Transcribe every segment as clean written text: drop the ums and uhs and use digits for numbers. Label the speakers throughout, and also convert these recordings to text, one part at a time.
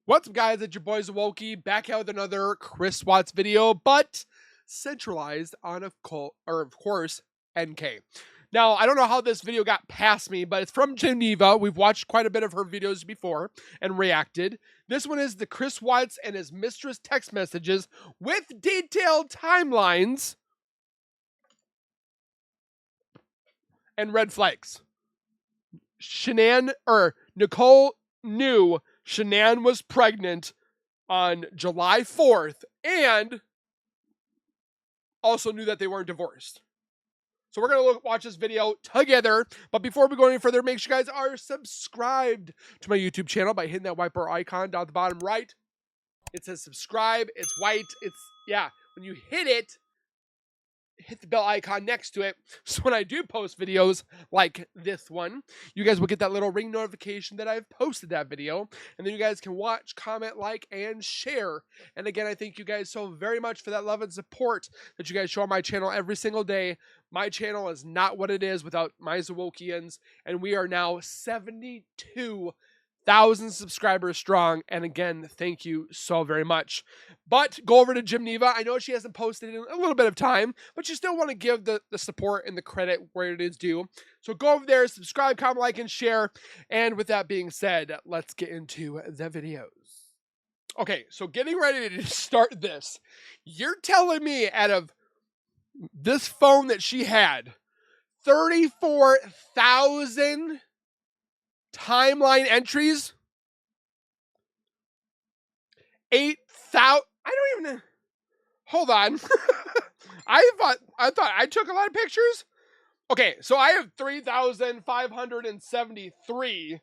Speaker 1: What's up, guys? It's your boys Wokey back out with another Chris Watts video, but centralized on of course NK. Now, I don't know how this video got past me, but it's from Geneva. We've watched quite a bit of her videos before and reacted. This one is the Chris Watts and his Mistress text messages with detailed timelines and red flags. Nichol knew SHANANN was pregnant on July 4th and also knew that they weren't divorced. So we're going to watch this video together. But before we go any further, make sure you guys are subscribed to my YouTube channel by hitting that white bar icon down at the bottom right. It says subscribe. It's white. When you hit it, hit the bell icon next to it, so when I do post videos like this one, you guys will get that little ring notification that I've posted that video, and then you guys can watch, comment, like, and share. And again, I thank you guys so very much for that love and support that you guys show on my channel every single day. My channel is not what it is without my Zawokians, and we are now 72,000 subscribers strong, and again, thank you so very much. But go over to Geneva. I know she hasn't posted in a little bit of time, but you still want to give the support and the credit where it is due. So go over there, subscribe, comment, like, and share. And with that being said, let's get into the videos. Okay, so getting ready to start this. You're telling me out of this phone that she had, 34,000 timeline entries, 8,000. I don't even. Hold on. I thought I took a lot of pictures. Okay, so I have 3,573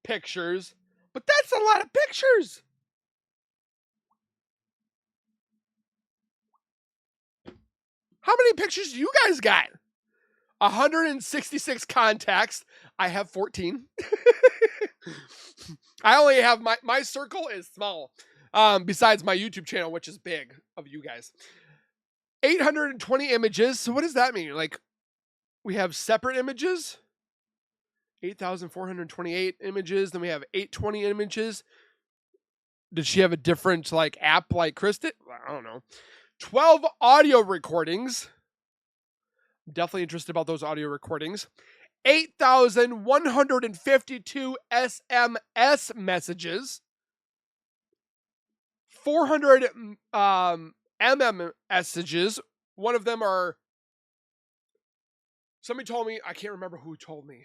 Speaker 1: pictures, but that's a lot of pictures. How many pictures do you guys got? 166 contacts. I have 14. I only have my circle is small. Besides my YouTube channel, which is big of you guys. 820 images. So what does that mean? Like, we have separate images. 8,428 images. Then we have 820 images. Did she have a different like app like Chris did? I don't know. 12 audio recordings. Definitely interested about those audio recordings. 8,152 SMS messages. 400 MM messages. One of them are, somebody told me, I can't remember who told me,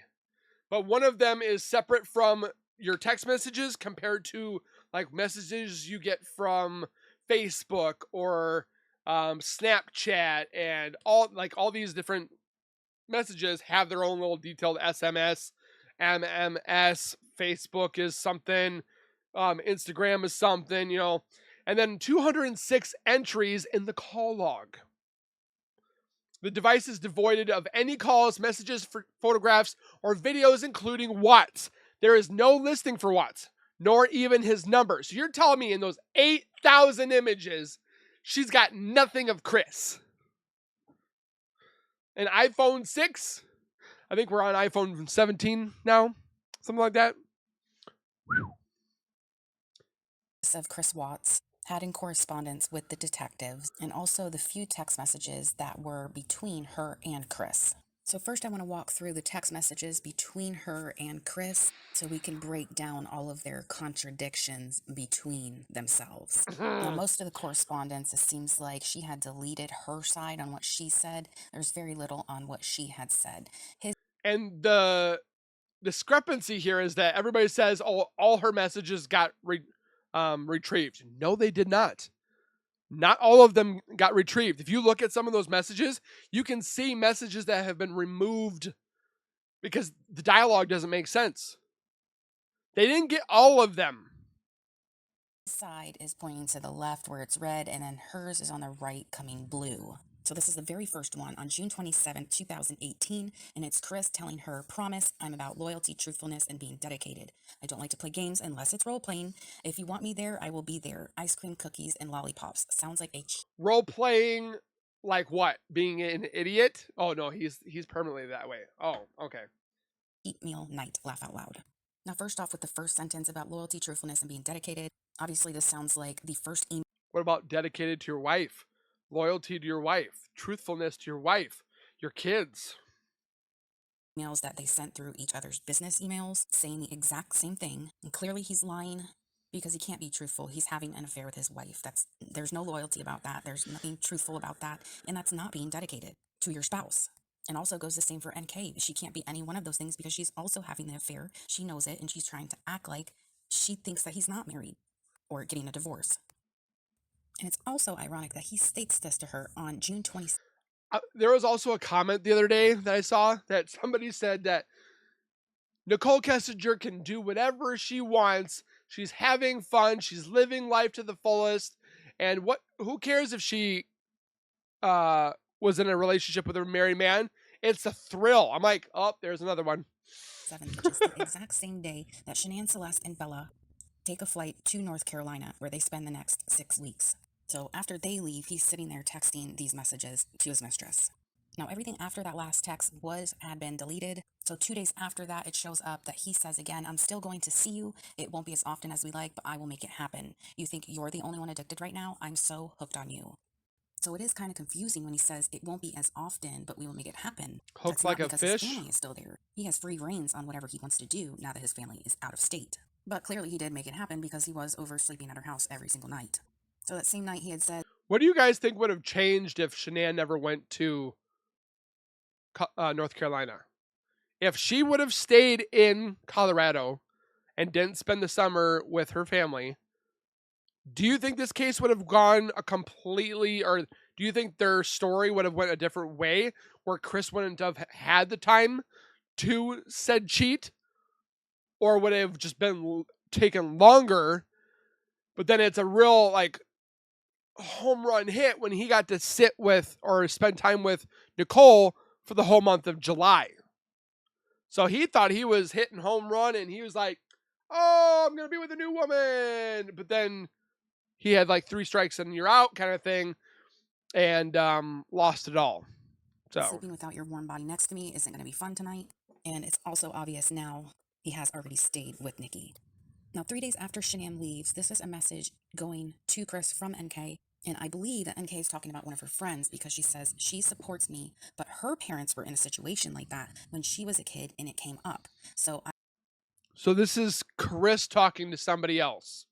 Speaker 1: but one of them is separate from your text messages compared to like messages you get from Facebook or Snapchat, and all these different messages have their own little detailed SMS, MMS. Facebook is something, Instagram is something, and then 206 entries in the call log. The device is devoid of any calls, messages, photographs, or videos, including Watts. There is no listing for Watts, nor even his number. So you're telling me in those 8,000 images, she's got nothing of Chris. An iPhone 6. I think we're on iPhone 17 now. Something like that.
Speaker 2: Of Chris Watts had in correspondence with the detectives, and also the few text messages that were between her and Chris. So first I want to walk through the text messages between her and Chris so we can break down all of their contradictions between themselves. Now, most of the correspondence, it seems like she had deleted her side on what she said. There's very little on what she had said.
Speaker 1: And the discrepancy here is that everybody says all her messages got retrieved. No, they did not. Not all of them got retrieved. If you look at some of those messages, you can see messages that have been removed because the dialogue doesn't make sense. They didn't get all of them.
Speaker 2: His side is pointing to the left where it's red, and then hers is on the right coming blue. So this is the very first one on June 27, 2018, and it's Chris telling her, "Promise, I'm about loyalty, truthfulness, and being dedicated. I don't like to play games unless it's role-playing. If you want me there, I will be there. Ice cream, cookies, and lollipops." Sounds like a
Speaker 1: role-playing, like what? Being an idiot? Oh, no, he's permanently that way. Oh, okay.
Speaker 2: Cheat meal night, laugh out loud. Now, first off with the first sentence about loyalty, truthfulness, and being dedicated. Obviously, this sounds like the first email.
Speaker 1: What about dedicated to your wife? Loyalty to your wife, truthfulness to your wife, your kids.
Speaker 2: Emails that they sent through each other's business emails saying the exact same thing. And clearly he's lying because he can't be truthful. He's having an affair with his wife. There's no loyalty about that. There's nothing truthful about that. And that's not being dedicated to your spouse. And also goes the same for NK. She can't be any one of those things because she's also having the affair. She knows it and she's trying to act like she thinks that he's not married or getting a divorce. And it's also ironic that he states this to her on June 26th.
Speaker 1: There was also a comment the other day that I saw that somebody said that Nichol Kessinger can do whatever she wants. She's having fun. She's living life to the fullest. And who cares if she was in a relationship with a married man? It's a thrill. I'm like, oh, there's another one.
Speaker 2: 7th, which is the exact same day that SHANANN, Celeste, and Bella take a flight to North Carolina, where they spend the next 6 weeks. So after they leave, he's sitting there texting these messages to his mistress. Now, everything after that last text had been deleted. So 2 days after that, it shows up that he says again, I'm still going to see you. It won't be as often as we like, but I will make it happen. You think you're the only one addicted right now? I'm so hooked on you. So it is kind of confusing when he says it won't be as often, but we will make it happen.
Speaker 1: Hooked
Speaker 2: That's
Speaker 1: like
Speaker 2: not
Speaker 1: a
Speaker 2: because
Speaker 1: fish.
Speaker 2: his family is still there. He has free reins on whatever he wants to do now that his family is out of state. But clearly he did make it happen because he was oversleeping at her house every single night. So that same night he had said,
Speaker 1: What do you guys think would have changed if SHANANN never went to North Carolina? If she would have stayed in Colorado and didn't spend the summer with her family, do you think this case would have gone a completely, or do you think their story would have went a different way where Chris wouldn't have had the time to said cheat, or would it have just been taken longer? But then it's a real like home run hit when he got to sit with or spend time with Nichol for the whole month of July. So he thought he was hitting home run and he was like, oh, I'm going to be with a new woman. But then he had like 3 strikes and you're out kind of thing and lost it all. So
Speaker 2: sleeping without your warm body next to me isn't going to be fun tonight. And it's also obvious now he has already stayed with Nikki. Now, 3 days after SHANANN leaves, this is a message going to Chris from NK. And I believe that NK is talking about one of her friends because she says she supports me, but her parents were in a situation like that when she was a kid and it came up. So
Speaker 1: this is Chris talking to somebody else.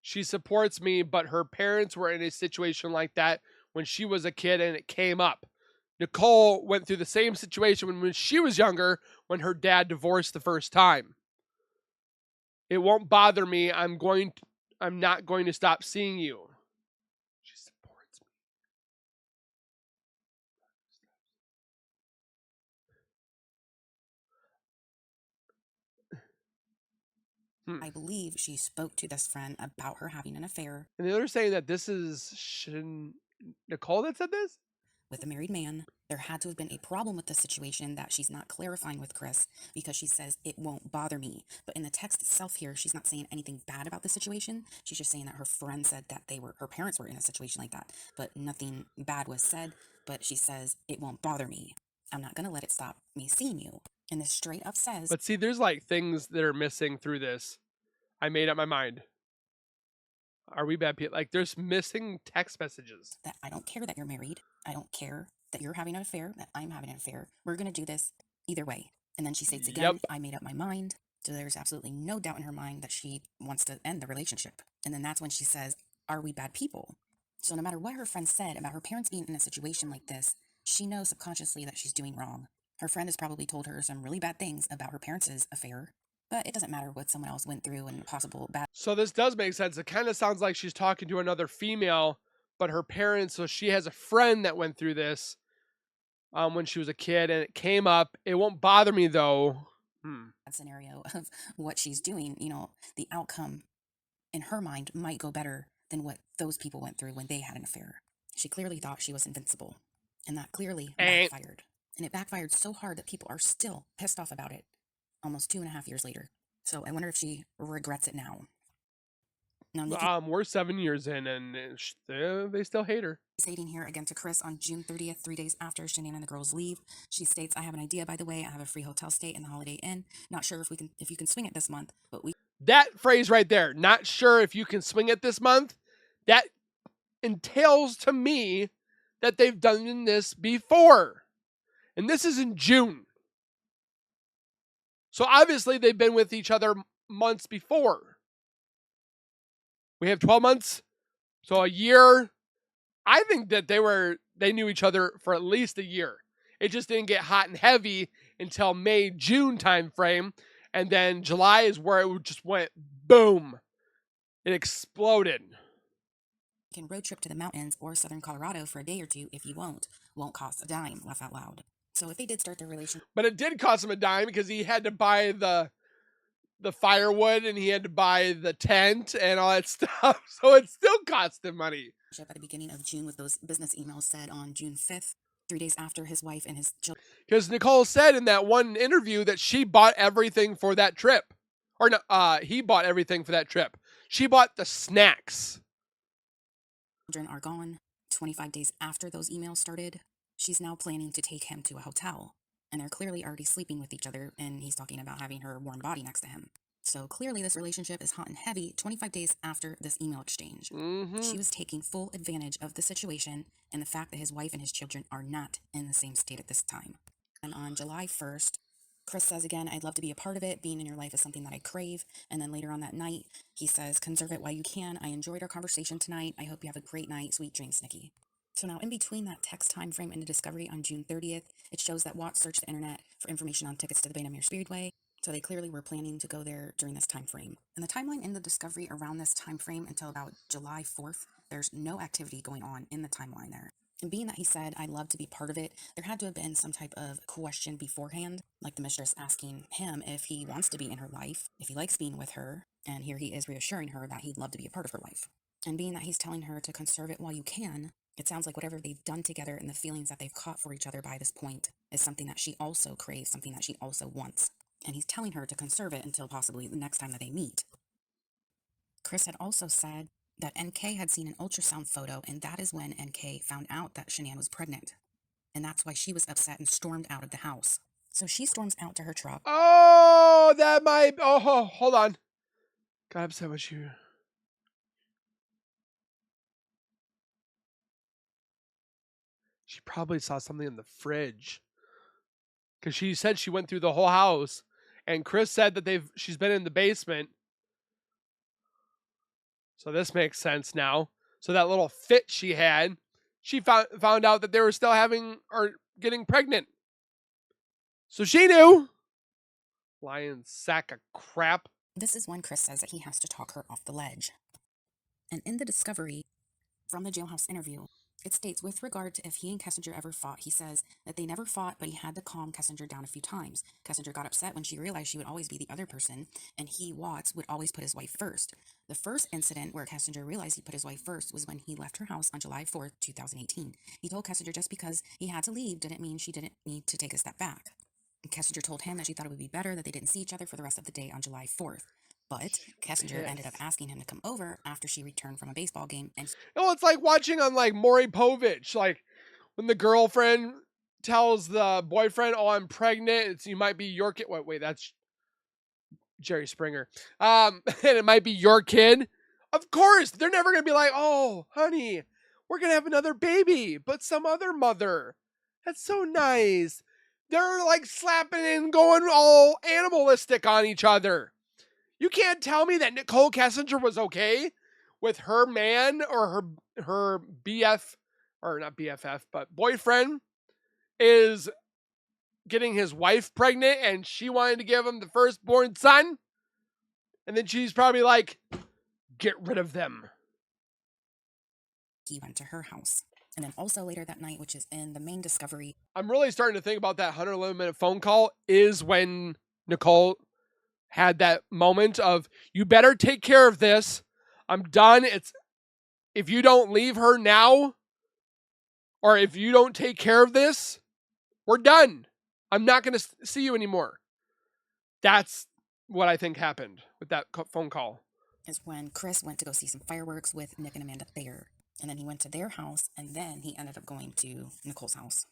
Speaker 1: She supports me, but her parents were in a situation like that when she was a kid and it came up. Nichol went through the same situation when she was younger, when her dad divorced the first time. It won't bother me. I'm not going to stop seeing you. She supports me.
Speaker 2: I believe she spoke to this friend about her having an affair.
Speaker 1: And the other saying that this is Nichol that said this?
Speaker 2: With a married man. There had to have been a problem with the situation that she's not clarifying with Chris because she says it won't bother me. But in the text itself here, she's not saying anything bad about the situation. She's just saying that her friend said that her parents were in a situation like that, but nothing bad was said. But she says it won't bother me. I'm not going to let it stop me seeing you. And this straight up says,
Speaker 1: but see, there's like things that are missing through this. I made up my mind. Are we bad people? Like there's missing text messages.
Speaker 2: That I don't care that you're married. I don't care that you're having an affair, that I'm having an affair. We're going to do this either way. And then she states again, I made up my mind. So there's absolutely no doubt in her mind that she wants to end the relationship. And then that's when she says, are we bad people? So no matter what her friend said about her parents being in a situation like this, she knows subconsciously that she's doing wrong. Her friend has probably told her some really bad things about her parents' affair, but it doesn't matter what someone else went through and possible bad.
Speaker 1: So this does make sense. It kind of sounds like she's talking to another female, but her parents, so she has a friend that went through this when she was a kid and it came up. It won't bother me though.
Speaker 2: Scenario of what she's doing, the outcome in her mind might go better than what those people went through when they had an affair. She clearly thought she was invincible, and that clearly backfired. And it backfired so hard that people are still pissed off about it almost 2.5 years later. So I wonder if she regrets it now. Now,
Speaker 1: we're 7 years in, and they still hate her.
Speaker 2: stating here again to Chris on June 30th, 3 days after SHANANN and the girls leave. She states, "I have an idea, by the way. I have a free hotel stay in the Holiday Inn. Not sure if you can swing it this month, but we..."
Speaker 1: That phrase right there, not sure if you can swing it this month, that entails to me that they've done this before. And this is in June. So obviously they've been with each other months before. We have 12 months, so a year. I think that they knew each other for at least a year. It just didn't get hot and heavy until May, June time frame. And then July is where it just went boom. It exploded.
Speaker 2: "Can road trip to the mountains or southern Colorado for a day or two if you won't cost a dime," laugh out loud. So if they did start their relationship.
Speaker 1: But it did cost him a dime because he had to buy the firewood and he had to buy the tent and all that stuff. So it still cost him money.
Speaker 2: At the beginning of June, with those business emails said on June 5th, 3 days after his wife and his children.
Speaker 1: Because Nichol said in that one interview that she bought everything for that trip. Or no, he bought everything for that trip. She bought the snacks.
Speaker 2: Children are gone. 25 days after those emails started, she's now planning to take him to a hotel. And they're clearly already sleeping with each other, and he's talking about having her warm body next to him. So clearly this relationship is hot and heavy 25 days after this email exchange. She was taking full advantage of the situation and the fact that his wife and his children are not in the same state at this time. And on July 1st, Chris says again, "I'd love to be a part of it. Being in your life is something that I crave." And then later on that night, he says, "Conserve it while you can. I enjoyed our conversation tonight. I hope you have a great night. Sweet dreams, Nikki." So now in between that text time frame and the discovery on June 30th, it shows that Watts searched the internet for information on tickets to the Bandamere Speedway. So they clearly were planning to go there during this time frame. And the timeline in the discovery around this time frame until about July 4th, there's no activity going on in the timeline there. And being that he said, "I'd love to be part of it," there had to have been some type of question beforehand, like the mistress asking him if he wants to be in her life, if he likes being with her, and here he is reassuring her that he'd love to be a part of her life. And being that he's telling her to conserve it while you can, it sounds like whatever they've done together and the feelings that they've caught for each other by this point is something that she also craves, something that she also wants. And he's telling her to conserve it until possibly the next time that they meet. Chris had also said that NK had seen an ultrasound photo, and that is when NK found out that SHANANN was pregnant. And that's why she was upset and stormed out of the house. So she storms out to her truck.
Speaker 1: Oh, that might... Oh, hold on. Got upset with you. She probably saw something in the fridge. Because she said she went through the whole house. And Chris said that she's been in the basement. So this makes sense now. So that little fit she had, she found out that they were still having or getting pregnant. So she knew. Lying sack of crap.
Speaker 2: This is when Chris says that he has to talk her off the ledge. And in the discovery from the jailhouse interview, it states, with regard to if he and Kessinger ever fought, he says that they never fought, but he had to calm Kessinger down a few times. Kessinger got upset when she realized she would always be the other person, and he, Watts, would always put his wife first. The first incident where Kessinger realized he put his wife first was when he left her house on July 4th, 2018. He told Kessinger just because he had to leave didn't mean she didn't need to take a step back. Kessinger told him that she thought it would be better that they didn't see each other for the rest of the day on July 4th. But Kessinger ended up asking him to come over after she returned from a baseball game. And
Speaker 1: it's like watching on like Maury Povich, like when the girlfriend tells the boyfriend, "Oh, I'm pregnant. You might be your kid." Wait, that's Jerry Springer. And it might be your kid. Of course, they're never gonna be like, "Oh, honey, we're gonna have another baby, but some other mother." That's so nice. They're like slapping and going all animalistic on each other. You can't tell me that Nichol Kessinger was okay with her man or her BF, or not BFF, but boyfriend is getting his wife pregnant and she wanted to give him the firstborn son. And then she's probably like, "Get rid of them."
Speaker 2: He went to her house. And then also later that night, which is in the main discovery.
Speaker 1: I'm really starting to think about that 111-minute phone call is when Nichol had that moment of, "You better take care of this. I'm done. If you don't leave her now, or if you don't take care of this, we're done. I'm not going to see you anymore." That's what I think happened with that phone call.
Speaker 2: is when Chris went to go see some fireworks with Nick and Amanda Thayer. And then he went to their house, and then he ended up going to Nicole's house.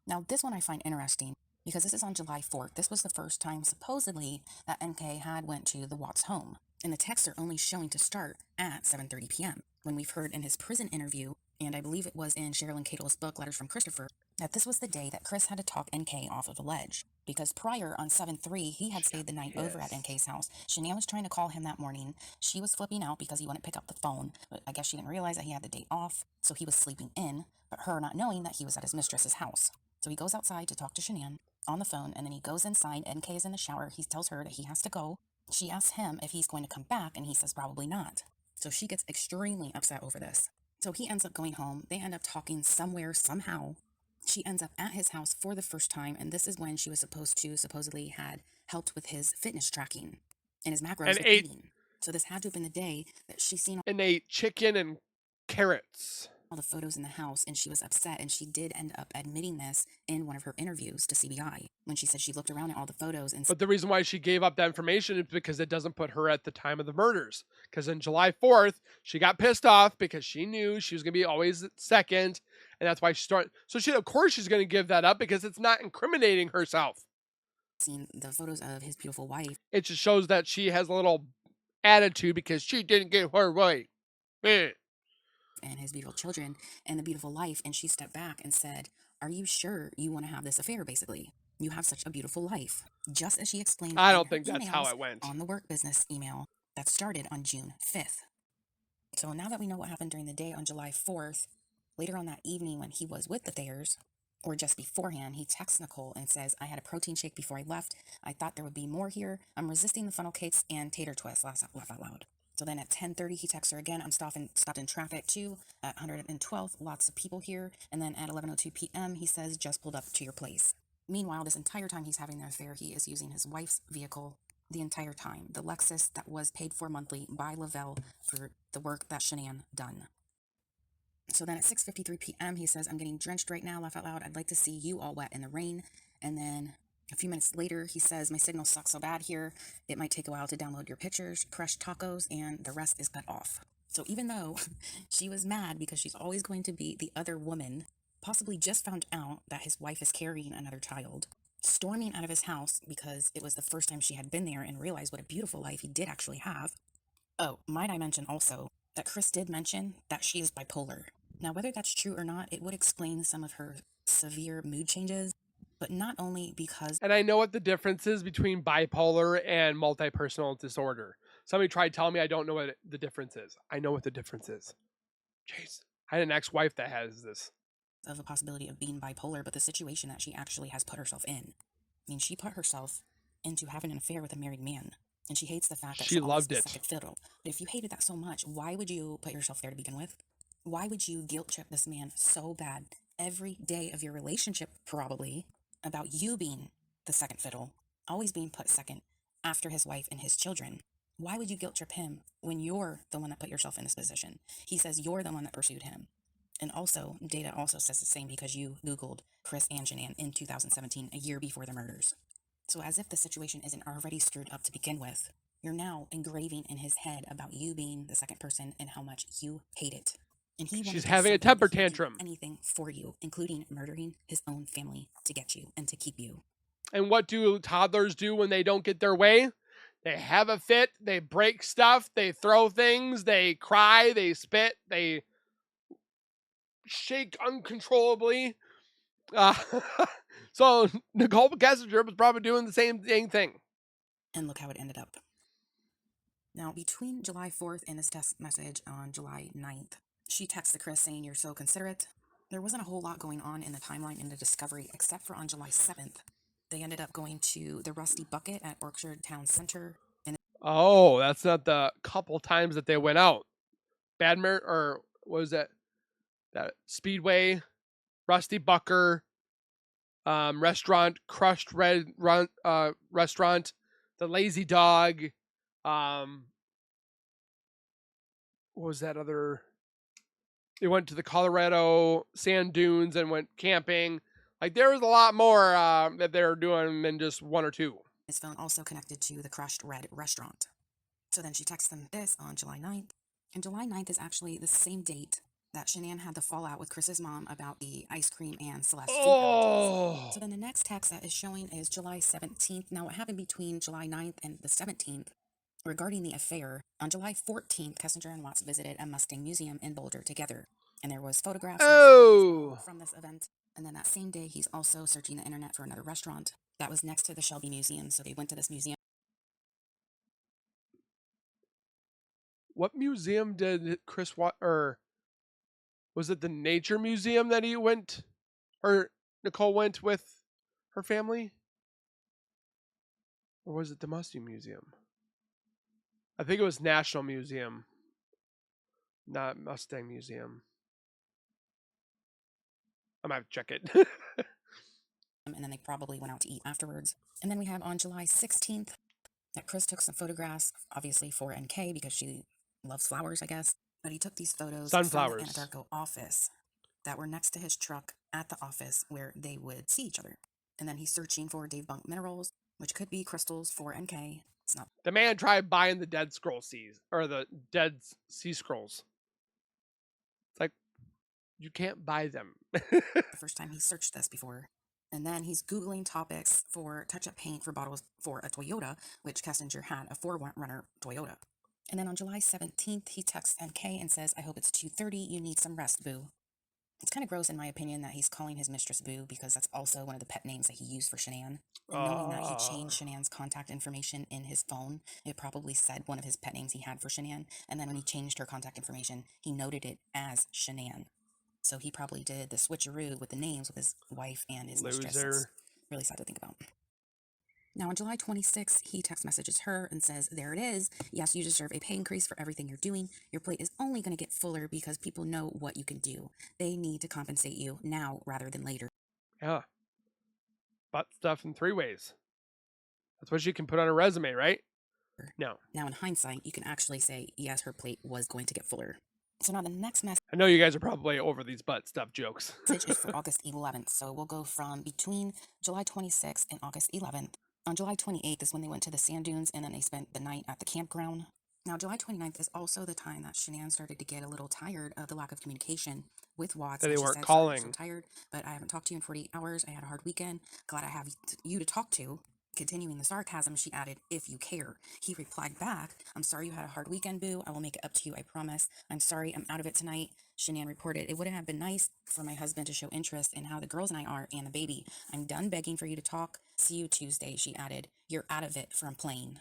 Speaker 2: Now, this one I find interesting because this is on July 4th. This was the first time, supposedly, that NK had went to the Watts home. And the texts are only showing to start at 7:30 p.m. when we've heard in his prison interview, and I believe it was in Sherilyn Cato's book, Letters from Christopher, that this was the day that Chris had to talk NK off of the ledge. Because prior, on 7/3, he had stayed the night over at NK's house. SHANANN was trying to call him that morning. She was flipping out because he wouldn't pick up the phone, but I guess she didn't realize that he had the day off, so he was sleeping in, but her not knowing that he was at his mistress's house. So he goes outside to talk to SHANANN on the phone, and then he goes inside. NK is in the shower. He tells her that he has to go. She asks him if he's going to come back, and he says probably not. So she gets extremely upset over this. So he ends up going home. They end up talking somewhere, somehow. She ends up at his house for the first time, and this is when she was supposedly had helped with his fitness tracking and his macros
Speaker 1: And
Speaker 2: with
Speaker 1: ate,
Speaker 2: eating. So this had to have been the day that she seen
Speaker 1: and ate chicken and carrots.
Speaker 2: all the photos in the house, and she was upset, and she did end up admitting this in one of her interviews to CBI when she said she looked around at all the photos and
Speaker 1: But the reason why she gave up that information is because it doesn't put her at the time of the murders. Because on July 4th, she got pissed off because she knew she was going to be always second, and that's why she started. So she, of course, she's going to give that up because it's not incriminating herself.
Speaker 2: seen the photos of his beautiful wife.
Speaker 1: It just shows that she has a little attitude because she didn't get her way.
Speaker 2: And his beautiful children and the beautiful life, and she stepped back and said, "Are you sure you want to have this affair? Basically, you have such a beautiful life," just as she explained
Speaker 1: I
Speaker 2: in
Speaker 1: don't
Speaker 2: her
Speaker 1: think that's how
Speaker 2: emails
Speaker 1: it went.
Speaker 2: on the work business email that started on June 5th. So now that we know what happened during the day on July 4th, later on that evening when he was with the Thayers, or just beforehand, he texts Nicole and says, "I had a protein shake before I left. I thought there would be more here. I'm resisting the funnel cakes and tater twists." Laugh out loud. So then at 10:30, he texts her again. "I'm stopped in traffic too at 112th. Lots of people here." And then at 11:02 p.m., he says, "Just pulled up to your place." Meanwhile, this entire time he's having the affair, he is using his wife's vehicle the entire time. The Lexus that was paid for monthly by Lavelle for the work that SHANANN done. So then at 6:53 p.m., he says, "I'm getting drenched right now. Laugh out loud. I'd like to see you all wet in the rain." And then a few minutes later, he says, "My signal sucks so bad here. It might take a while to download your pictures, crushed tacos, and the rest is cut off." So even though she was mad because she's always going to be the other woman, possibly just found out that his wife is carrying another child, storming out of his house because it was the first time she had been there and realized what a beautiful life he did actually have. Oh, might I mention also that Chris did mention that she is bipolar. Now, whether that's true or not, it would explain some of her severe mood changes, but not only because...
Speaker 1: And I know what the difference is between bipolar and multi-personal disorder. Somebody tried telling me I don't know what the difference is. I know what the difference is. Jeez. I had an ex-wife that has this.
Speaker 2: Of a possibility of being bipolar, but the situation that she actually has put herself in. I mean, she put herself into having an affair with a married man, and she hates the fact that
Speaker 1: She
Speaker 2: she'll always
Speaker 1: loved
Speaker 2: be
Speaker 1: it.
Speaker 2: second fiddle. But if you hated that so much, why would you put yourself there to begin with? Why would you guilt trip this man so bad every day of your relationship, probably, about you being the second fiddle, always being put second after his wife and his children? Why would you guilt trip him when you're the one that put yourself in this position? He says you're the one that pursued him. And also, data also says the same because you Googled Chris and SHANANN in 2017, a year before the murders. So as if the situation isn't already screwed up to begin with, you're now engraving in his head about you being the second person and how much you hate it. And he
Speaker 1: She's
Speaker 2: wanted
Speaker 1: having a temper tantrum.
Speaker 2: anything for you, including murdering his own family to get you and to keep you.
Speaker 1: And what do toddlers do when they don't get their way? They have a fit, they break stuff, they throw things, they cry, they spit, they shake uncontrollably. So Nichol Kessinger was probably doing the same thing.
Speaker 2: And look how it ended up. Now, between July 4th and this text message on July 9th, she texted Chris saying, "You're so considerate." There wasn't a whole lot going on in the timeline in the discovery, except for on July 7th. They ended up going to the Rusty Bucket at Orchard Town Center. And
Speaker 1: Oh, that's not the couple times that they went out. Badmer, or what was that? That Speedway, Rusty Bucker, restaurant, Crushed Red restaurant, the Lazy Dog. What was that other? They went to the Colorado sand dunes and went camping. Like there was a lot more that they were doing than just one or two.
Speaker 2: his phone also connected to the Crushed Red restaurant. So then she texts them this on July 9th. And July 9th is actually the same date that SHANANN had the fallout with Chris's mom about the ice cream and Celeste food allergies. So then the next text that is showing is July 17th. Now, what happened between July 9th and the 17th regarding the affair? On July 14th, Kessinger and Watts visited a Mustang museum in Boulder together. And there was photographs from this event. And then that same day, he's also searching the internet for another restaurant that was next to the Shelby Museum. So they went to this museum.
Speaker 1: What museum did Chris or was it the Nature Museum that he went, or Nichol went with her family? Or was it the Mustang Museum? I think it was National Museum, not Mustang Museum. I might have to check it.
Speaker 2: And then they probably went out to eat afterwards. And then we have on July 16th that Chris took some photographs, obviously for NK because she loves flowers, I guess. But he took these photos
Speaker 1: Sunflowers.
Speaker 2: from the Anadarko office that were next to his truck at the office where they would see each other. And then he's searching for Dave Bunk minerals, which could be crystals for NK. It's not.
Speaker 1: The man tried buying the Dead Scroll Seas, or the Dead Sea Scrolls. It's like, you can't buy them.
Speaker 2: The first time he searched this before. And then he's Googling topics for touch-up paint for bottles for a Toyota, which Kessinger had, a 4Runner Toyota. And then on July 17th, he texts NK and says, I hope it's 2:30. You need some rest, boo. It's kind of gross, in my opinion, that he's calling his mistress boo, because that's also one of the pet names that he used for SHANANN. And knowing that he changed SHANANN's contact information in his phone, it probably said one of his pet names he had for SHANANN. And then when he changed her contact information, he noted it as SHANANN. So he probably did the switcheroo with the names with his wife and his mistress. It's really sad to think about. Now, on July 26th, he text messages her and says, there it is. Yes, you deserve a pay increase for everything you're doing. Your plate is only going to get fuller because people know what you can do. They need to compensate you now rather than later.
Speaker 1: Yeah. Butt stuff in 3 ways. That's what you can put on a resume, right? No.
Speaker 2: Now, in hindsight, you can actually say, yes, her plate was going to get fuller. So now the next message.
Speaker 1: I know you guys are probably over these butt stuff jokes.
Speaker 2: Is for August 11th. So we'll go from between July 26th and August 11th. On July 28th is when they went to the sand dunes, and then they spent the night at the campground. Now, July 29th is also the time that SHANANN started to get a little tired of the lack of communication with Watts.
Speaker 1: That they weren't
Speaker 2: said,
Speaker 1: calling.
Speaker 2: I'm so tired, but I haven't talked to you in 48 hours. I had a hard weekend. Glad I have you to talk to. Continuing the sarcasm, she added, if you care. He replied back, I'm sorry you had a hard weekend, boo. I will make it up to you, I promise. I'm sorry, I'm out of it tonight. SHANANN reported, it wouldn't have been nice for my husband to show interest in how the girls and I are and the baby. I'm done begging for you to talk. See you Tuesday, she added. You're out of it from playing.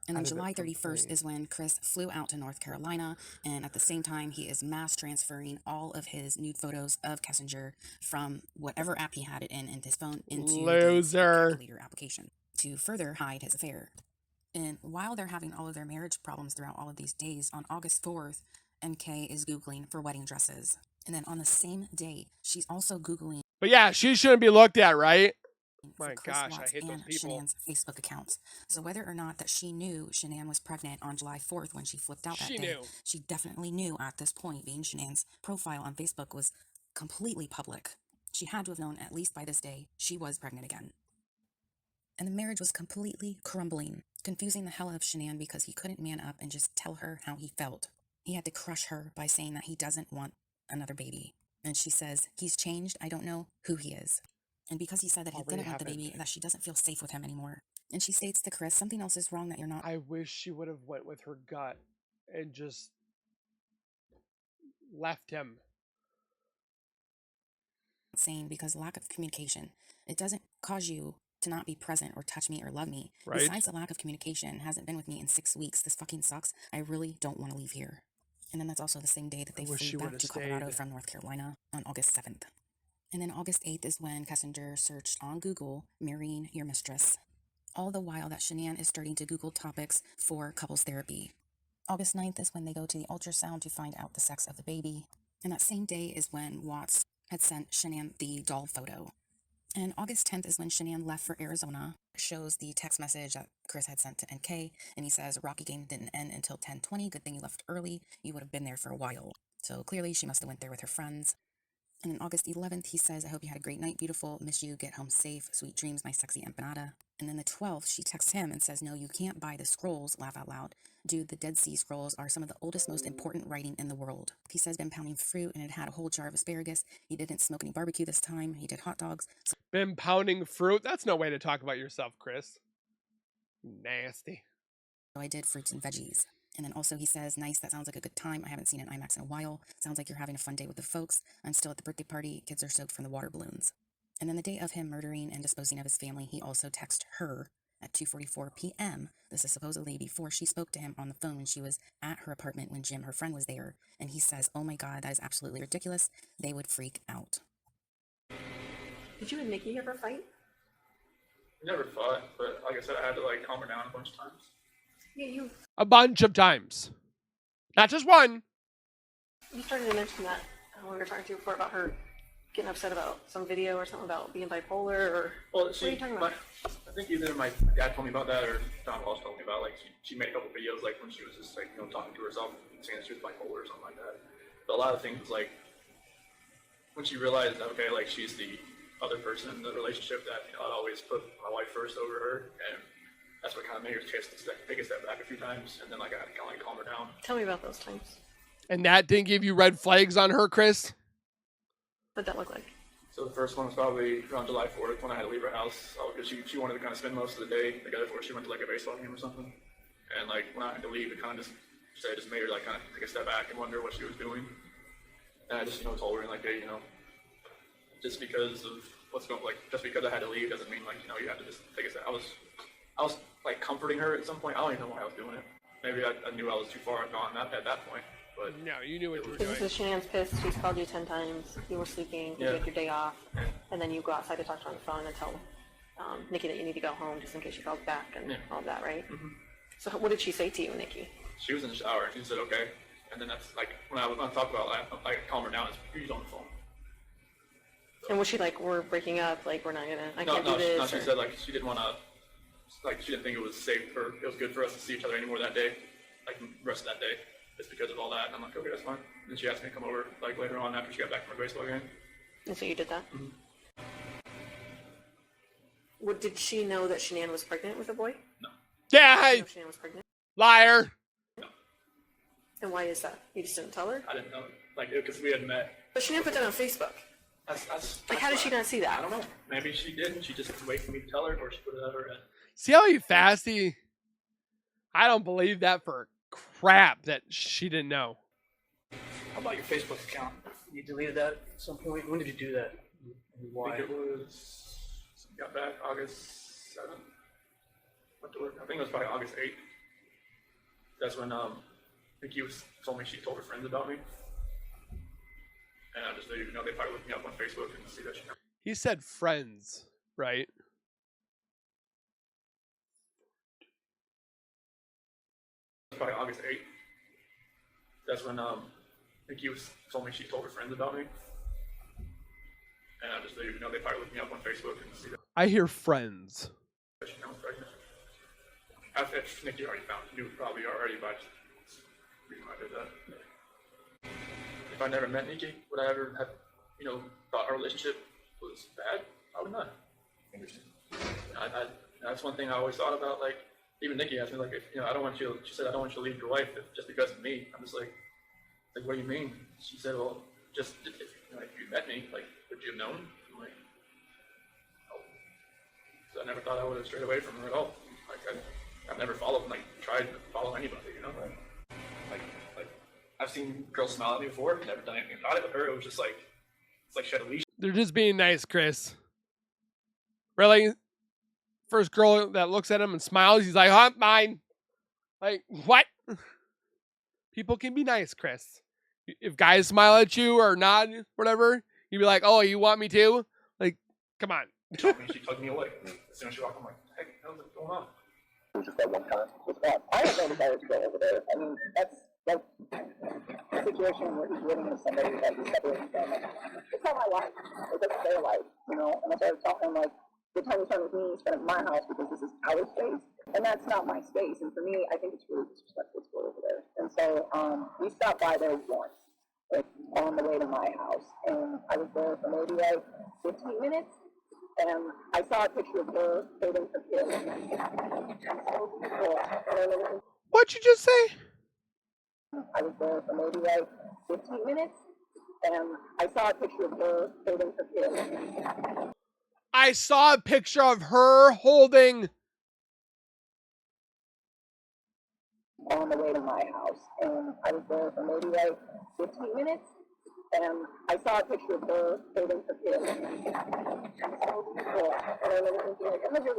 Speaker 2: And then July 31st is when Chris flew out to North Carolina, and at the same time, he is mass transferring all of his nude photos of Kessinger from whatever app he had it in his phone into the calculator application to further hide his affair. And while they're having all of their marriage problems throughout all of these days, on August 4th, NK is Googling for wedding dresses. And then on the same day, she's also Googling.
Speaker 1: But yeah, she shouldn't be looked at, right? My gosh, I hate those people.
Speaker 2: SHANANN's Facebook accounts. So whether or not that she knew SHANANN was pregnant on July 4th when she flipped out that day, she definitely knew at this point, being SHANANN's profile on Facebook was completely public. She had to have known at least by this day she was pregnant again. And the marriage was completely crumbling, confusing the hell out of SHANANN because he couldn't man up and just tell her how he felt. He had to crush her by saying that he doesn't want another baby. And she says, he's changed, I don't know who he is. And because he said that he didn't want the baby, that she doesn't feel safe with him anymore. And she states to Chris, something else is wrong that you're not.
Speaker 1: I wish she would have went with her gut and just left him.
Speaker 2: Saying because lack of communication, it doesn't cause you to not be present or touch me or love me.
Speaker 1: Right.
Speaker 2: Besides the lack of communication, hasn't been with me in 6 weeks. This fucking sucks. I really don't want to leave here. And then that's also the same day that they flew back to Colorado from North Carolina on August 7th. And then August 8th is when Kessinger searched on Google, marrying your mistress. All the while that SHANANN is starting to Google topics for couples therapy. August 9th is when they go to the ultrasound to find out the sex of the baby. And that same day is when Watts had sent SHANANN the doll photo. And August 10th is when SHANANN left for Arizona. It shows the text message that Chris had sent to NK, and he says, Rocky game didn't end until 10:20. Good thing you left early. You would have been there for a while. So clearly she must have went there with her friends. And on August 11th, he says, I hope you had a great night, beautiful. Miss you. Get home safe. Sweet dreams, my sexy empanada. And then the 12th, she texts him and says, no, you can't buy the scrolls, laugh out loud. Dude, the Dead Sea Scrolls are some of the oldest, most important writing in the world. He says been pounding fruit and it had a whole jar of asparagus. He didn't smoke any barbecue this time. He did hot dogs.
Speaker 1: Been pounding fruit? That's no way to talk about yourself, Chris. Nasty.
Speaker 2: So I did fruits and veggies. And then also he says, nice, that sounds like a good time. I haven't seen an IMAX in a while. Sounds like you're having a fun day with the folks. I'm still at the birthday party. Kids are soaked from the water balloons. And then the day of him murdering and disposing of his family, he also texted her at 2:44 p.m. This is supposedly before she spoke to him on the phone when she was at her apartment when Jim, her friend, was there. And he says, oh my God, that is absolutely ridiculous. They would freak out.
Speaker 3: Did you and Nikki ever fight?
Speaker 4: We never fought, but like I said, I had to like calm her down a bunch of times.
Speaker 3: Yeah,
Speaker 1: A bunch of times. Not just one.
Speaker 3: you started to mention that when we were talking to you before about her getting upset about some video or something about being bipolar or
Speaker 4: Well,
Speaker 3: what are you talking about?
Speaker 4: I think either my dad told me about that or Don Walsh told me about like she made a couple videos like when she was just like talking to herself and saying that she was bipolar or something like that. But a lot of things like when she realized that okay, like she's the other person in the relationship that I'd always put my wife first over her, and that's what kind of made her take a step back a few times, and then like I had to kind of like calm her down.
Speaker 3: Tell me about those times.
Speaker 1: And that didn't give you red flags on her, Chris?
Speaker 3: What'd that look like?
Speaker 4: So the first one was probably around July 4th when I had to leave her house because she wanted to kind of spend most of the day together before she went to like a baseball game or something. And like when I had to leave, it kind of just made her like kind of take a step back and wonder what she was doing. And I just told her like, hey, just because of what's going just because I had to leave doesn't mean like you have to just take a step. I was like comforting her at some point. I don't even know why I was doing it. Maybe I knew I was too far gone at that point. But
Speaker 1: no, you knew what you were
Speaker 3: Because
Speaker 1: doing.
Speaker 3: Shannan's pissed. She's called you 10 times. You were sleeping. You had your day off. And then you go outside to talk to her on the phone and tell Nikki that you need to go home just in case she calls back and all that, right? Mm-hmm. So what did she say to you, Nikki?
Speaker 4: She was in the shower and she said, okay. And then that's like, when I talk about I calm her down, she's on the phone. So.
Speaker 3: And was she like, we're breaking up, like we're not gonna, I
Speaker 4: no,
Speaker 3: can't do this?
Speaker 4: No, she said like she didn't want to, like she didn't think it was safe or it was good for us to see each other anymore that day, like the rest of that day. It's because of all that, and I'm like, okay, that's fine. And she asked me to come over, like, later on after she got back from her baseball game.
Speaker 3: And so you did that?
Speaker 4: Mm-hmm.
Speaker 3: What, did she know that Shanann was pregnant with a boy?
Speaker 4: No.
Speaker 1: Yeah,
Speaker 3: Did
Speaker 1: hey,
Speaker 3: she know Shanann was pregnant?
Speaker 1: liar.
Speaker 4: No.
Speaker 3: And why is that? You just didn't tell her?
Speaker 4: I didn't know. Like, because we had met.
Speaker 3: But Shanann put that on Facebook.
Speaker 4: That's
Speaker 3: Like, how did she not see that?
Speaker 4: I don't know. Maybe she didn't. She just didn't wait for me to tell her, or she put it out of her head.
Speaker 1: See how fast he... I don't believe that for crap that she didn't know.
Speaker 5: How about your Facebook account? You deleted that at some point. When did you do that? And why?
Speaker 4: I think it was, got back August 7th. Went to work. I think it was probably August 8th. That's when Nikki told me she told her friends about me. And I just didn't even know they probably looked me up on Facebook and see that she.
Speaker 1: He said friends, right?
Speaker 4: Probably August 8th. That's when Nikki told me she told her friends about me. And I just didn't even know they probably looked me up on Facebook and see that
Speaker 1: I hear friends.
Speaker 4: she was pregnant. After Nikki already knew probably already, but reason why I did that. If I never met Nikki, would I ever have, thought our relationship was bad? Probably not. Interesting. That's one thing I always thought about. Like, even Nikki asked me, like, if, I don't want you. She said, I don't want you to leave your wife just because of me. I'm just like, what do you mean? She said, well, just if you met me, like, would you have known? I'm like, no. So I never thought I would have strayed away from her at all. Like, I've never tried to follow anybody, Right. Like, I've seen girls smile at me before, never done anything about it. With her, it was just like, it's like she had a leash.
Speaker 1: They're just being nice, Chris. Really? First girl that looks at him and smiles, he's like, huh, mine. Like, what? People can be nice, Chris. If guys smile at you or nod, whatever, you'd be like, oh, you want me to? Like, come on.
Speaker 4: She tugged me away. As soon as she walked, I'm like, hey, how's it going on?
Speaker 6: It was just that one time. I don't know the guy to go over there. I mean, that's like a situation where he's living with somebody that he's separated from. It's not my life. It's their life, And I started talking like, the time you spend with me, spend at my house because this is our space, and that's not my space. And for me, I think it's really disrespectful to go over there. And so we stopped by there once, like on the way to my house, and I was there for maybe like 15 minutes, and I saw a picture of her holding her kid. So beautiful. And
Speaker 1: What'd you just say?
Speaker 6: I was there for maybe like 15 minutes, and I saw a picture of her holding her kid.
Speaker 1: I saw a picture of her holding.
Speaker 6: On the way to my house, and I was there for maybe like 15 minutes, and I saw a picture of her holding her kid. So beautiful. And I remember thinking, like, I'm gonna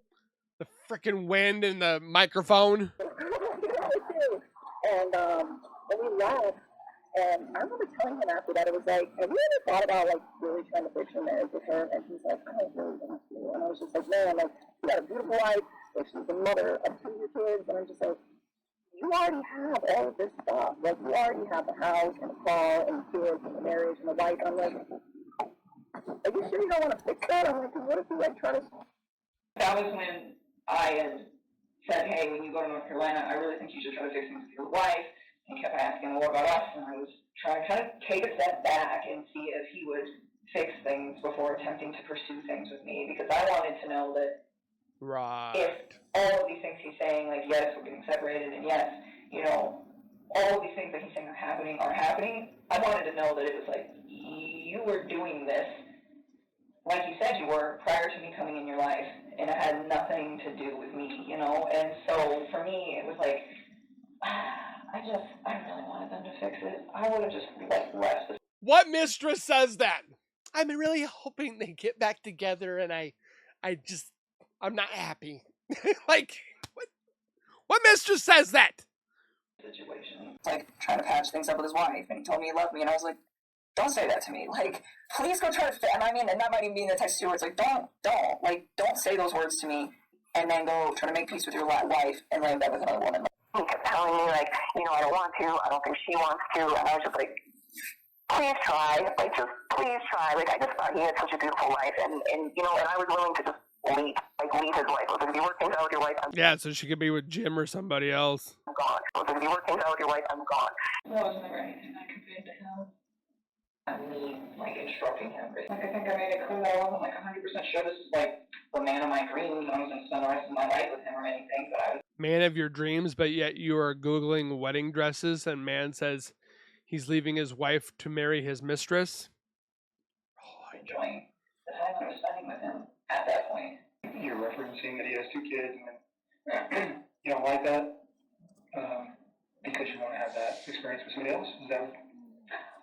Speaker 1: The freaking wind in the microphone.
Speaker 6: and we left, and I remember telling him after that, it was like, have you ever thought about like really trying to fix your marriage with her? And he's like, I don't really want to. And I was just like, man, like, you got a beautiful wife, like, she's the mother of 2 of your kids, and I'm just like, you already have all of this stuff. Like, you already have the house and the car and the kids and the marriage and the wife. I'm like, are you sure you don't want to fix that? I'm like, what if you like try to?
Speaker 7: That was when I had said, hey, when you go to North Carolina, I really think you should try to fix things with your wife. He kept asking more about us, and I was trying to kind of take a step back and see if he would fix things before attempting to pursue things with me, because I wanted to know that
Speaker 1: Right.
Speaker 7: if all of these things he's saying, like, yes, we're getting separated, and yes, you know, all of these things that he's saying are happening, I wanted to know that it was like, you were doing this, like you said you were, prior to me coming in your life, and it had nothing to do with me, you know, and so for me, it was like, I really wanted them to fix it. I would have just, like, left this.
Speaker 1: What mistress says that? I'm really hoping they get back together, and I'm not happy. Like, what mistress says that?
Speaker 7: Situation. Like, trying to patch things up with his wife, and he told me he loved me, and I was like, don't say that to me. Like, please go try to fit. And I mean, and that might even be in the text too, where it's like, don't say those words to me, and then go try to make peace with your wife and lay in bed with another woman. He kept telling me, like, you know, I don't want to, I don't think she wants to, and I was just like, please try, like, just please try. Like, I just thought he had such a beautiful life, and you know, and I was willing to just leave his life. Like, if you work things out with your wife, I'm
Speaker 1: Yeah, so she could be with Jim or somebody else.
Speaker 6: gone. Like, if you work things out with your wife, I'm gone.
Speaker 7: There was never anything I conveyed to him. Me, like, instructing him. Like, I think I made it clear that I wasn't, like, 100% sure this was, like, the man of my dreams, and I was going to spend the rest of my life with him or anything, but I was
Speaker 1: Man of your dreams, but yet you are Googling wedding dresses, and man says he's leaving his wife to marry his mistress.
Speaker 7: enjoying the time I was spending with him at that point.
Speaker 8: You're referencing that he has 2 kids, and you don't like that because you want to have that experience with somebody else? Is that?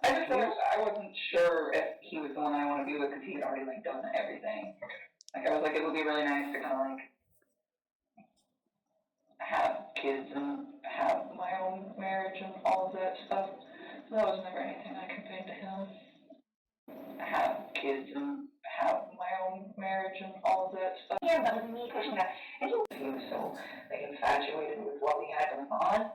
Speaker 7: I wasn't sure if he was the one I want to be with because he had already, like, done everything.
Speaker 8: Okay.
Speaker 7: Like, I was like, it would be really nice to kind of, like, have kids and have my own marriage and all of that stuff. So that was never anything I conveyed to him. Have kids and have my own marriage and all of that stuff. Yeah, that was me pushing that. And he was so, like, infatuated with what we had going on.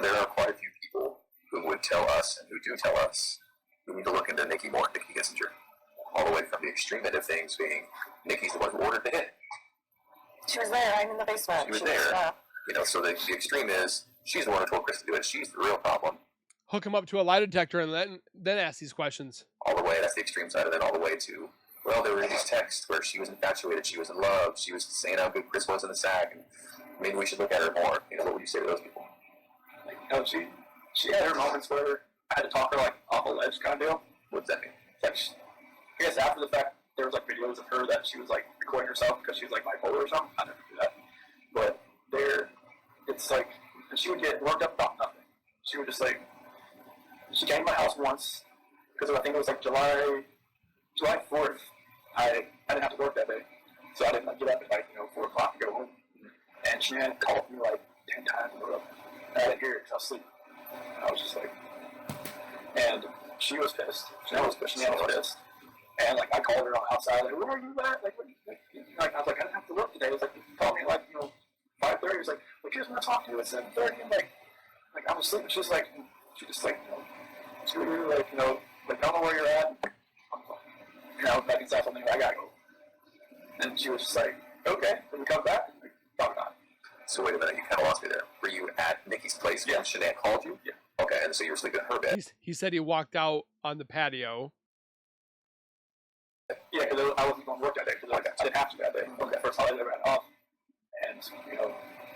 Speaker 9: There are quite a few people who would tell us, and who do tell us, we need to look into Nikki more, Nichol Kessinger. All the way from the extreme end of things being, Nikki's the one who ordered the hit.
Speaker 7: She was there, I'm in the basement.
Speaker 9: She was there. You know, so the extreme is, she's the one who told Chris to do it. She's the real problem.
Speaker 1: Hook him up to a lie detector and then ask these questions.
Speaker 9: All the way, that's the extreme side, and then all the way to, well, there were these texts where she was infatuated, she was in love, she was saying how good Chris was in the sack, and maybe we should look at her more. You know, what would you say to those people?
Speaker 8: Like, no, she had her moments where I had to talk her, like, off a ledge kind of deal.
Speaker 9: What does that mean?
Speaker 8: Like, I guess after the fact, there was, like, videos of her that she was, like, recording herself because she was, like, bipolar or something. I never do that. But it's like, and she would get worked up about nothing. She would just, like, she came to my house once, because I think it was, like, July 4th. I didn't have to work that day. So I didn't, like, get up at, like, 4 o'clock to go home. And she had called me, like, 10 times in a row. And I didn't hear it because I was asleep. And I was just like, and she was pissed. She was pissed. And, like, I called her outside, like, where are you at? Like, what, like, I was like, I didn't have to work today. It was like, you called me at, like, 5:30. It was like, well, she doesn't want to talk to you at 7:30. I'm like, I was asleep. She was like, she just, like, she was really, like, like, I don't know where you're at. That means that's something I gotta go. And she was just like, okay, when we come back, like, probably not.
Speaker 9: So wait a minute, you kind of lost me there. Were you at Nikki's place when SHANANN called you?
Speaker 8: Yeah.
Speaker 9: Okay, and so you were sleeping in her bed.
Speaker 1: He said he walked out on the patio
Speaker 8: Yeah, because I wasn't going to work that day because I didn't have to that day. Okay. First holiday I ran off, and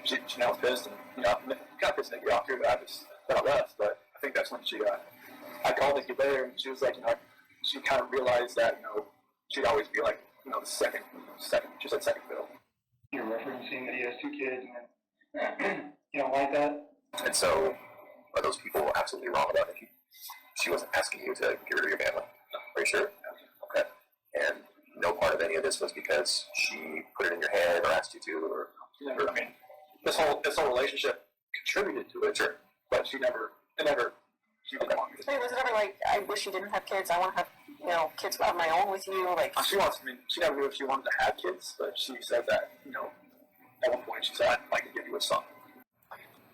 Speaker 8: she now was pissed, and kind of pissed Nikki off too that I left. But I think that's when I called Nikki later, and she was like, she kind of realized that she'd always be like the second. She said second fiddle.
Speaker 10: You're referencing that he has 2 kids, and you don't like that.
Speaker 9: And so, are those people absolutely wrong about Nikki? She wasn't asking you to get rid of your family. Are you sure? Okay. And no part of any of this was because she put it in your head or asked you to, or
Speaker 8: I mean, this whole relationship contributed to it, sure, but she never. She didn't want it.
Speaker 7: Was it ever like, I wish you didn't have kids, I want to have, kids of my own with you, like...
Speaker 8: She never knew if she wanted to have kids, but she said that, at one point she said, I'd like to give you a son.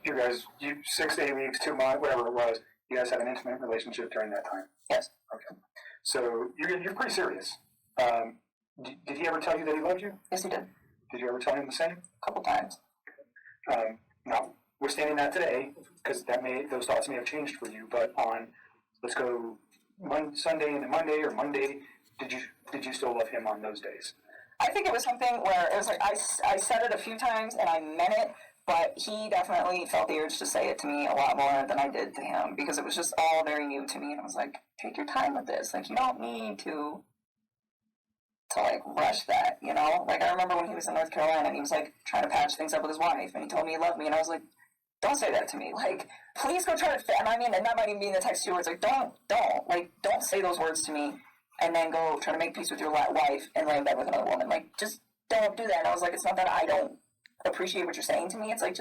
Speaker 10: You guys, 6 to 8 weeks, 2 months, whatever it was, you guys had an intimate relationship during that time?
Speaker 7: Yes.
Speaker 10: Okay. So, you're pretty serious. Did he ever tell you that he loved you?
Speaker 7: Yes, he did.
Speaker 10: Did you ever tell him the same?
Speaker 7: A couple times.
Speaker 10: Now, we're standing that today, because those thoughts may have changed for you, but on, let's go Sunday and then Monday, or Monday, did you still love him on those days?
Speaker 7: I think it was something where it was like, I said it a few times and I meant it, but he definitely felt the urge to say it to me a lot more than I did to him, because it was just all very new to me, and I was like, take your time with this, like, you don't need to like rush that, like I remember when he was in North Carolina and he was like trying to patch things up with his wife and he told me he loved me, and I was like, don't say that to me, like, please go try to and I mean, and that might even be in the text too, where it's like, don't say those words to me and then go try to make peace with your wife and lay in bed with another woman, like, just don't do that. And I was like, it's not that I don't appreciate what you're saying to me, it's like,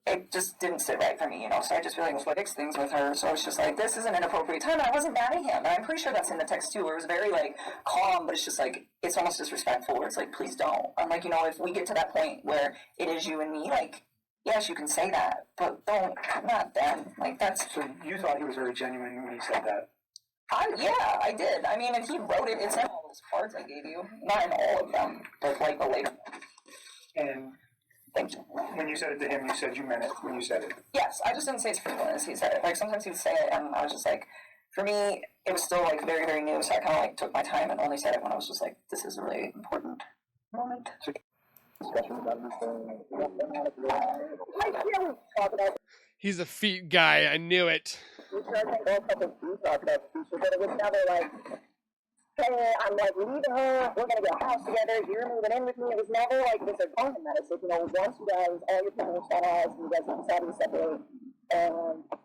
Speaker 7: it just didn't sit right for me, so I just feel like I fix things with her, so I was just like, this is an inappropriate time, and I wasn't mad at him, and I'm pretty sure that's in the text too, where it was very, like, calm, but it's just like, it's almost disrespectful, where it's like, please don't. I'm like, if we get to that point where it is you and me, like, yes, you can say that, but don't, not then, like, that's...
Speaker 10: So you thought he was very genuine when he said that?
Speaker 7: Yeah, I did. I mean, and he wrote it, it's in all those cards I gave you, not in all of them, but, like, the later ones.
Speaker 10: And...
Speaker 7: Thank you.
Speaker 10: When you said it to him, you said you meant it when you said it.
Speaker 7: Yes, I just didn't say it as frequently as he said it. Like, sometimes he'd say it, and I was just like, for me, it was still, like, very, very new, so I kind of, like, took my time and only said it when I was just like, this is a really important moment.
Speaker 1: He's a feet guy. I knew it.
Speaker 6: We tried to go a couple of feet talk about the future, but it was never like, hey, I'm like leaving her, we're gonna get a house together, you're moving in with me. It was never like this argument that it's like, once you guys, all your parents finalized and you guys decided to separate and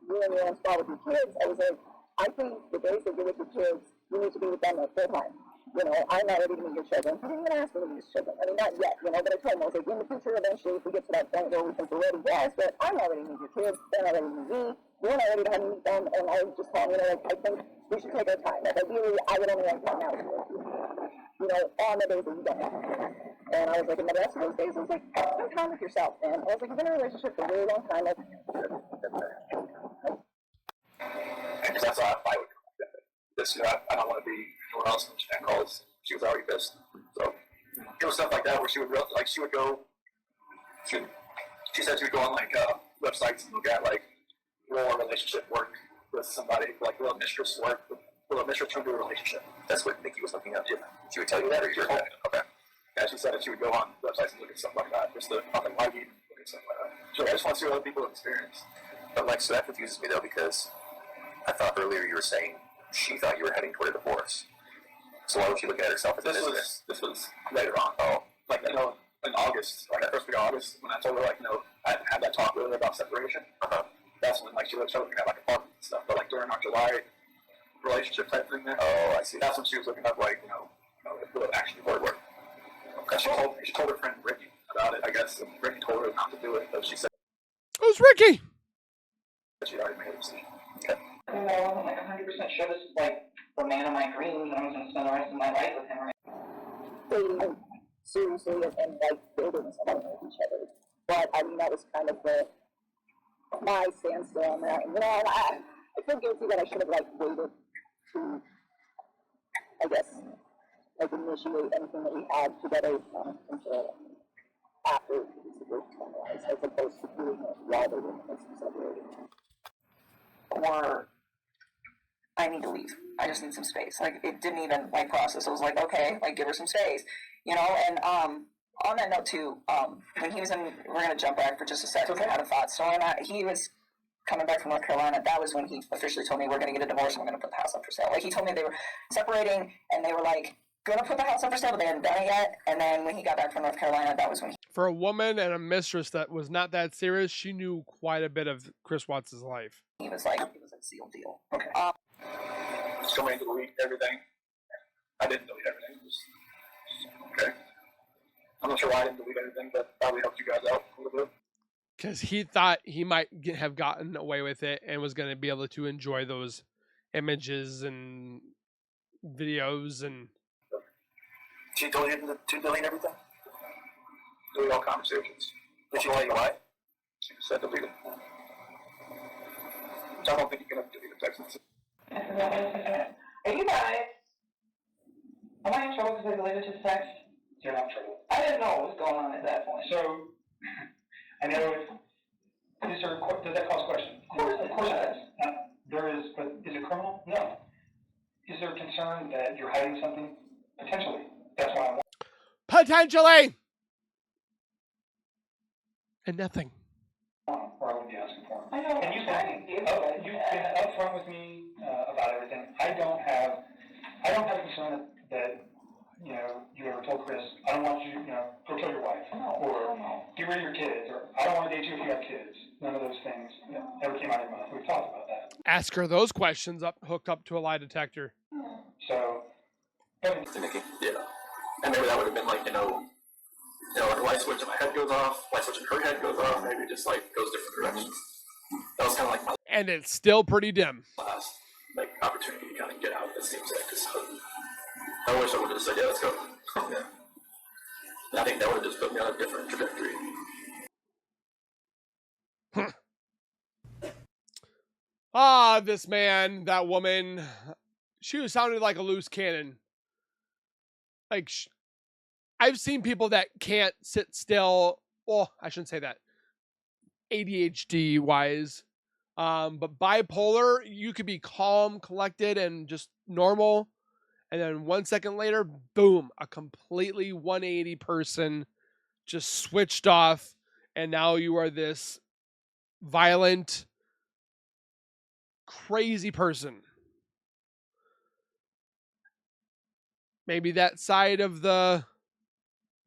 Speaker 6: you're in your own spot with your kids, I was like, I think the days that you're with your kids, you need to be with them at full time. I'm not ready to meet your children. He didn't even ask me to meet his children. I mean, not yet, but I told him, I was like, in the future, eventually, if we get to that point where we think we're ready, yes, but I'm not ready to meet your kids, they're not ready to meet me, we're not ready to have me meet them, and I was just telling like, I think we should take our time. Like, ideally, I would only want to come out with you, on the days that you don't have. And I was like, in the rest of those days, I was like, spend time with yourself, man. I was like, you've been in a relationship for a really long time, like,
Speaker 8: Because that's how I would come with this. I don't want to be anyone else in the calls. She was already pissed. So it was stuff like that where she would go. She said she would go on like websites and look at like role relationship work with somebody, like will a mistress work? Will a mistress turn to a relationship?
Speaker 9: That's what Nikki was looking at. She would tell you that, or you heard that? Okay.
Speaker 8: Yeah, she said that she would go on websites and look at stuff like that, just to up and look at stuff like that. So I just want to see what other people experience.
Speaker 9: But like, so that confuses me though, because I thought earlier you were saying she thought you were heading toward a divorce. So why would she look at herself as a mistress?
Speaker 8: This was later on. Oh, like in August, like that first week of August, when I told her like I hadn't had that talk with her about separation. That's when like she was looking at like apartments and stuff. But like during our July relationship type thing there.
Speaker 9: Oh, I see.
Speaker 8: That's when she was looking up like the actually work. Okay. She told her friend Ricky about it. I guess and Ricky told her not to do it, but she said.
Speaker 1: Who's Ricky?
Speaker 8: She already made a decision.
Speaker 7: Okay. I'm like 100% sure this is like the man of my dreams, and I'm going to spend the rest of my life with him, right?
Speaker 6: dating seriously and like building something with each other. But I mean, that was kind of my standstill on that. And, I feel guilty that I should have like waited to, I guess, like initiate anything that we had together until after the situation finalized, as opposed to doing it while they were in the midst of separating.
Speaker 7: Or I need to leave. I just need some space. Like, it didn't even, like, process. It was like, okay, like, give her some space, you know? And, on that note, too, when he was in, we're going to jump back for just a second. I had a thought. So when he was coming back from North Carolina, that was when he officially told me we're going to get a divorce and we're going to put the house up for sale. Like, he told me they were separating and they were, like, going to put the house up for sale, but they hadn't done it yet. And then when he got back from North Carolina, that was when
Speaker 1: For a woman and a mistress that was not that serious, she knew quite a bit of Chris Watts' life.
Speaker 7: he was like, seal deal.
Speaker 10: Okay.
Speaker 8: So many to delete everything. I didn't delete everything. Okay. I'm not sure why I didn't delete everything, but probably helped you guys out a little bit.
Speaker 1: Because he thought he might have gotten away with it and was going to be able to enjoy those images and videos. And
Speaker 8: She told you to delete everything? Delete all conversations. Did she tell you why? She said delete it. I don't think you can delete a text message.
Speaker 7: Are you guys? Am I in trouble because I deleted his text?
Speaker 10: You're not in trouble.
Speaker 7: I didn't know what was going on at that point.
Speaker 10: So, I know does that cause questions?
Speaker 7: Of course it does.
Speaker 10: There is, but is it criminal? No. Is there concern that you're hiding something? Potentially. That's why I want.
Speaker 1: potentially, and nothing.
Speaker 10: Or I would be asking for him.
Speaker 7: I know.
Speaker 10: And you've been upfront with me about everything. I don't have a concern that you know you ever told Chris, I don't want you, go kill your wife, or get rid of your kids, or I don't want to date you if you have kids. None of those things ever came out of your mouth. We've talked about that.
Speaker 1: Ask her those questions hooked up to a lie detector.
Speaker 10: So,
Speaker 8: To Nikki, yeah. And maybe that would have been like, like a light switch in my head goes off, light switch in her head goes off, maybe it just like goes different directions. That was kind of like my
Speaker 1: And it's still pretty dim.
Speaker 8: last opportunity to kind of get out. It seems like, because I wish I would have said, yeah, let's go. Yeah. And I think that would have just put me on a different trajectory.
Speaker 1: This man, that woman, she was sounding like a loose cannon. Like, I've seen people that can't sit still. Well, I shouldn't say that. ADHD wise. But bipolar, you could be calm, collected, and just normal. And then 1 second later, boom, a completely 180 person just switched off. And now you are this violent, crazy person. Maybe that side of the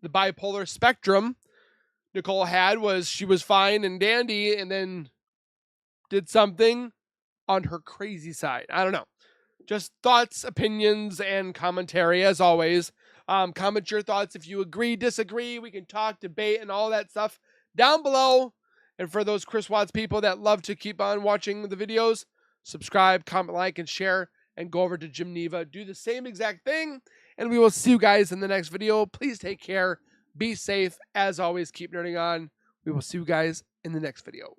Speaker 1: bipolar spectrum Nichol had was she was fine and dandy and then did something on her crazy side. I don't know. Just thoughts, opinions, and commentary as always. Comment your thoughts if you agree, disagree. We can talk, debate, and all that stuff down below. And for those Chris Watts people that love to keep on watching the videos, subscribe, comment, like, and share, and go over to Jim Neva. Do the same exact thing, and we will see you guys in the next video. Please take care. Be safe. As always, keep nerding on. We will see you guys in the next video.